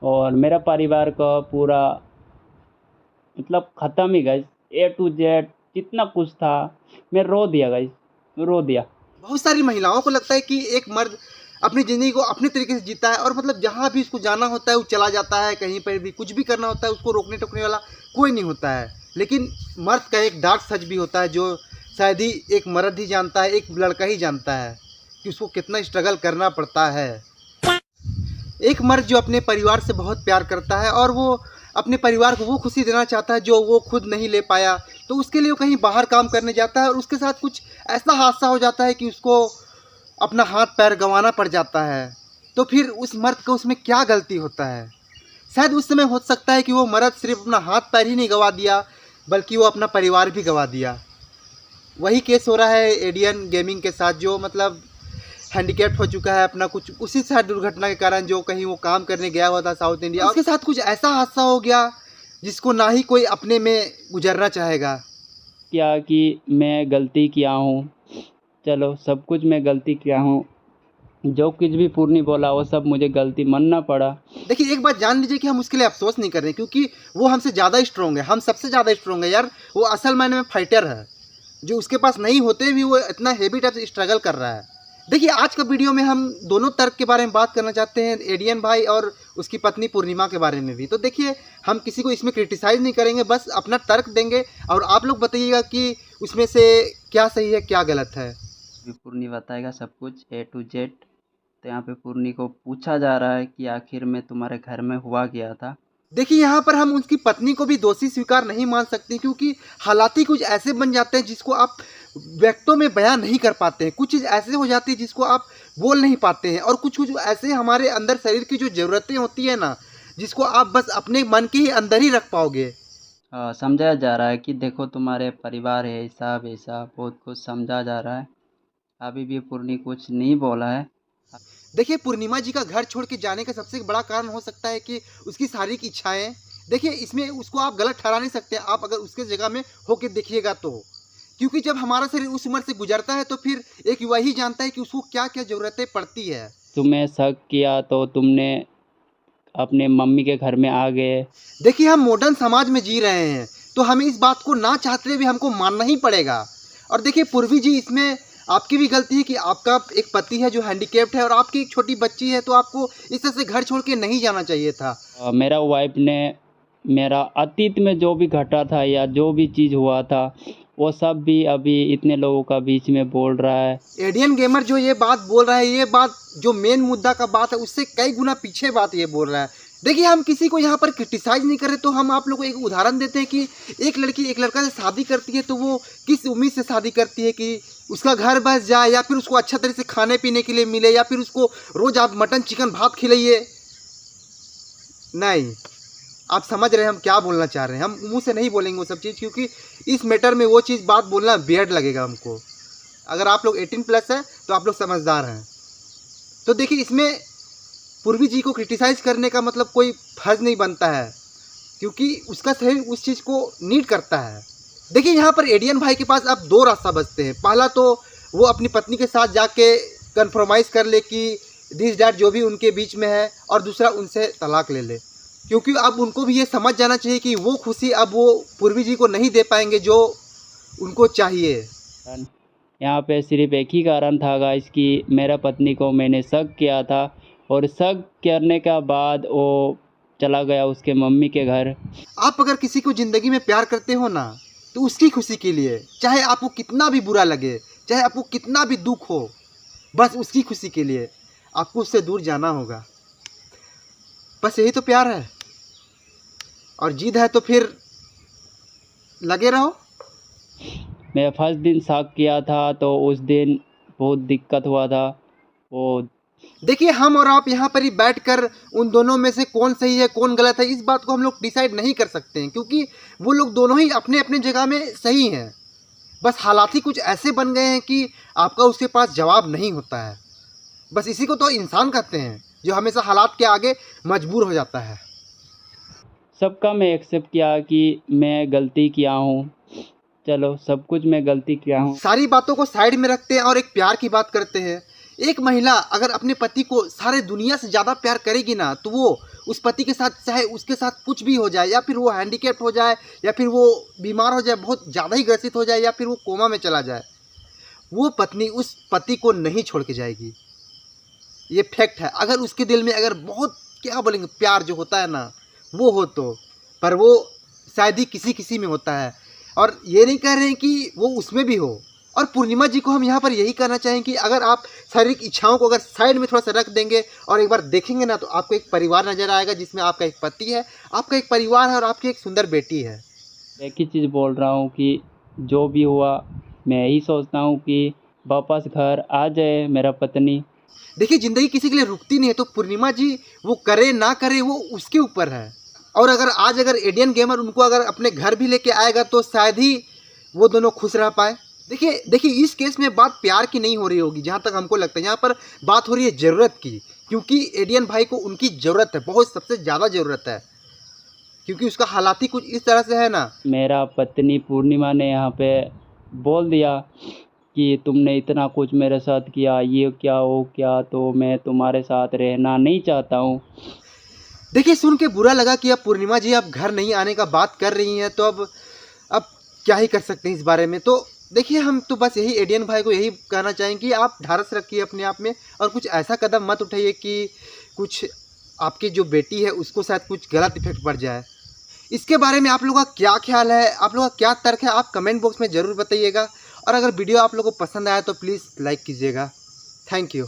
और मेरा परिवार का पूरा मतलब ख़त्म ही गाइस। ए टू जेड जितना कुछ था, मैं रो दिया गाइस, रो दिया। बहुत सारी महिलाओं को लगता है कि एक मर्द अपनी ज़िंदगी को अपने तरीके से जीता है और मतलब जहाँ भी उसको जाना होता है वो चला जाता है, कहीं पर भी कुछ भी करना होता है उसको रोकने टोकने वाला कोई नहीं होता है। लेकिन मर्द का एक डार्क सच भी होता है जो शायद ही एक मर्द ही जानता है, एक लड़का ही जानता है कि उसको कितना स्ट्रगल करना पड़ता है। एक मर्द जो अपने परिवार से बहुत प्यार करता है और वो अपने परिवार को वो खुशी देना चाहता है जो वो खुद नहीं ले पाया, तो उसके लिए वो कहीं बाहर काम करने जाता है और उसके साथ कुछ ऐसा हादसा हो जाता है कि उसको अपना हाथ पैर गंवाना पड़ जाता है। तो फिर उस मर्द को उसमें क्या गलती होता है? शायद उस समय हो सकता है कि वो मर्द सिर्फ अपना हाथ पैर ही नहीं गंवा दिया, बल्कि वो अपना परिवार भी गंवा दिया। वही केस हो रहा है एडियन गेमिंग के साथ, जो मतलब हैंडीकैप्ट हो चुका है अपना कुछ उसी सड़क दुर्घटना के कारण, जो कहीं वो काम करने गया हुआ था साउथ इंडिया, उसके साथ कुछ ऐसा हादसा हो गया जिसको ना ही कोई अपने में गुजरना चाहेगा। क्या कि मैं गलती किया हूँ, चलो सब कुछ मैं गलती किया हूँ। जो कुछ भी पूर्णी बोला वो सब मुझे गलती मानना पड़ा। देखिए एक बात जान लीजिए कि हम उसके लिए अफसोस नहीं कर रहे, क्योंकि वो हमसे ज़्यादा स्ट्रोंग है, हम सबसे ज़्यादा स्ट्रोंग है यार। वो असल मायने में फाइटर है, जो उसके पास नहीं होते भी वो इतना हेवी टाइप से स्ट्रगल कर रहा है। देखिए आज का वीडियो में हम दोनों तर्क के बारे में बात करना चाहते हैं, एडियन भाई और उसकी पत्नी पूर्णिमा के बारे में भी। तो देखिए हम किसी को इसमें क्रिटिसाइज़ नहीं करेंगे, बस अपना तर्क देंगे और आप लोग बताइएगा कि उसमें से क्या सही है क्या गलत है। अभी पूर्णी बताएगा सब कुछ ए टू जेड। तो यहाँ पे पूर्णी को पूछा जा रहा है कि आखिर में तुम्हारे घर में हुआ क्या था। देखिए यहाँ पर हम उसकी पत्नी को भी दोषी स्वीकार नहीं मान सकते, क्योंकि हालात ही कुछ ऐसे बन जाते हैं जिसको आप व्यक्तों में बयां नहीं कर पाते हैं। कुछ चीज़ ऐसे हो जाती है जिसको आप बोल नहीं पाते हैं, और कुछ कुछ ऐसे हमारे अंदर शरीर की जो ज़रूरतें होती है ना, जिसको आप बस अपने मन के ही अंदर ही रख पाओगे। समझाया जा रहा है कि देखो तुम्हारे परिवार है ऐसा वैसा, बहुत कुछ समझा जा रहा है। अभी भी पूर्णी कुछ नहीं बोला है। देखिए पूर्णिमा जी का घर छोड़ के जाने का सबसे बड़ा कारण हो सकता है कि उसकी शारीरिक इच्छाएं। देखिए इसमें उसको आप गलत ठहरा नहीं सकते, आप अगर उसके जगह में होके देखिएगा तो, क्योंकि जब हमारा शरीर उस उम्र से गुजरता है तो फिर एक युवा ही जानता है कि उसको क्या क्या ज़रूरतें पड़ती है। तुम्हें शक किया तो तुमने अपने मम्मी के घर में आ गए। देखिए हम मॉडर्न समाज में जी रहे हैं, तो हमें इस बात को ना चाहते हुए भी हमको मानना ही पड़ेगा। और देखिए पूर्वी जी, इसमें आपकी भी गलती है कि आपका एक पति है जो हैंडीकेप्ड है और आपकी एक छोटी बच्ची है, तो आपको इस तरह से घर छोड़ के नहीं जाना चाहिए था। मेरा वाइफ ने मेरा अतीत में जो भी घटा था या जो भी चीज़ हुआ था वो सब भी अभी इतने लोगों का बीच में बोल रहा है। एडियन गेमर जो ये बात बोल रहा है, ये बात जो मेन मुद्दा का बात है उससे कई गुना पीछे बात ये बोल रहा है। देखिए हम किसी को यहाँ पर क्रिटिसाइज नहीं कर रहे, तो हम आप लोगों को एक उदाहरण देते हैं कि एक लड़की एक लड़का से शादी करती है तो वो किस उम्मीद से शादी करती है कि उसका घर बस जाए, या फिर उसको अच्छा तरह से खाने पीने के लिए मिले, या फिर उसको रोज आप मटन चिकन भात खिलाइए। नहीं, आप समझ रहे हैं हम क्या बोलना चाह रहे हैं। हम मुंह से नहीं बोलेंगे वो सब चीज़, क्योंकि इस मैटर में वो चीज़ बात बोलना वियर्ड लगेगा हमको। अगर आप लोग 18+ है तो आप लोग समझदार हैं। तो देखिए इसमें पूर्वी जी को क्रिटिसाइज़ करने का मतलब कोई फर्ज नहीं बनता है, क्योंकि उसका शरीर उस चीज़ को नीड करता है। देखिए यहाँ पर एडियन भाई के पास अब दो रास्ता बचते हैं। पहला तो वो अपनी पत्नी के साथ जाके कन्फर्माइज़ कर ले कि दिस डैट जो भी उनके बीच में है, और दूसरा उनसे तलाक ले ले, क्योंकि अब उनको भी ये समझ जाना चाहिए कि वो खुशी अब वो पूर्वी जी को नहीं दे पाएंगे जो उनको चाहिए। यहाँ पे सिर्फ एक ही कारण था गाइस कि मेरा पत्नी को मैंने शक किया था, और शक करने का बाद वो चला गया उसके मम्मी के घर। आप अगर किसी को ज़िंदगी में प्यार करते हो ना, तो उसकी खुशी के लिए, चाहे आपको कितना भी बुरा लगे, चाहे आपको कितना भी दुख हो, बस उसकी खुशी के लिए आपको उससे दूर जाना होगा। बस यही तो प्यार है, और जिद है तो फिर लगे रहो। मैं फर्स्ट दिन शक किया था तो उस दिन बहुत दिक्कत हुआ था। वो देखिए हम और आप यहाँ पर ही बैठकर उन दोनों में से कौन सही है कौन गलत है इस बात को हम लोग डिसाइड नहीं कर सकते हैं, क्योंकि वो लोग दोनों ही अपने अपने जगह में सही हैं। बस हालात ही कुछ ऐसे बन गए हैं कि आपका उसके पास जवाब नहीं होता है। बस इसी को तो इंसान कहते हैं, जो हमेशा हालात के आगे मजबूर हो जाता है। सबका मैं एक्सेप्ट किया कि मैं गलती किया हूँ, चलो सब कुछ मैं गलती किया हूँ। सारी बातों को साइड में रखते हैं और एक प्यार की बात करते हैं एक महिला अगर अपने पति को सारे दुनिया से ज़्यादा प्यार करेगी ना, तो वो उस पति के साथ चाहे उसके साथ कुछ भी हो जाए, या फिर वो हैंडीकैप्ड हो जाए, या फिर वो बीमार हो जाए, बहुत ज़्यादा ही ग्रसित हो जाए, या फिर वो कोमा में चला जाए, वो पत्नी उस पति को नहीं छोड़ के जाएगी। ये फैक्ट है। अगर उसके दिल में अगर बहुत क्या बोलेंगे प्यार जो होता है ना वो हो तो, पर वो शायद ही किसी किसी में होता है। और ये नहीं कह रहे हैं कि वो उसमें भी हो। और पूर्णिमा जी को हम यहाँ पर यही कहना चाहें कि अगर आप शारीरिक इच्छाओं को अगर साइड में थोड़ा सा रख देंगे और एक बार देखेंगे ना, तो आपको एक परिवार नजर आएगा जिसमें आपका एक पति है, आपका एक परिवार है और आपकी एक सुंदर बेटी है। एक ही चीज़ बोल रहा हूँ कि जो भी हुआ मैं यही सोचता हूँ कि वापस घर आ जाए मेरा पत्नी। देखिए, ज़िंदगी किसी के लिए रुकती नहीं है, तो पूर्णिमा जी वो करे ना करे वो उसके ऊपर है। और अगर आज अगर एडियन गेमर उनको अगर अपने घर भी लेके आएगा तो शायद ही वो दोनों खुश रह पाए। देखिए इस केस में बात प्यार की नहीं हो रही होगी, जहाँ तक हमको लगता है। यहाँ पर बात हो रही है ज़रूरत की, क्योंकि एडियन भाई को उनकी ज़रूरत है, बहुत सबसे ज़्यादा ज़रूरत है, क्योंकि उसका हालात ही कुछ इस तरह से है ना। मेरा पत्नी पूर्णिमा ने यहाँ पे बोल दिया कि तुमने इतना कुछ मेरे साथ किया, ये क्या वो क्या, तो मैं तुम्हारे साथ रहना नहीं चाहता हूँ। देखिए, सुन के बुरा लगा कि अब पूर्णिमा जी अब घर नहीं आने का बात कर रही हैं, तो अब क्या ही कर सकते हैं इस बारे में। तो देखिए, हम तो बस यही एडियन भाई को यही कहना चाहेंगे कि आप ढारस रखिए अपने आप में, और कुछ ऐसा कदम मत उठाइए कि कुछ आपकी जो बेटी है उसको शायद कुछ गलत इफेक्ट पड़ जाए। इसके बारे में आप लोगों का क्या ख्याल है, आप लोगों का क्या तर्क है, आप कमेंट बॉक्स में ज़रूर बताइएगा। और अगर वीडियो आप लोगों को पसंद आया तो प्लीज़ लाइक कीजिएगा। Thank you.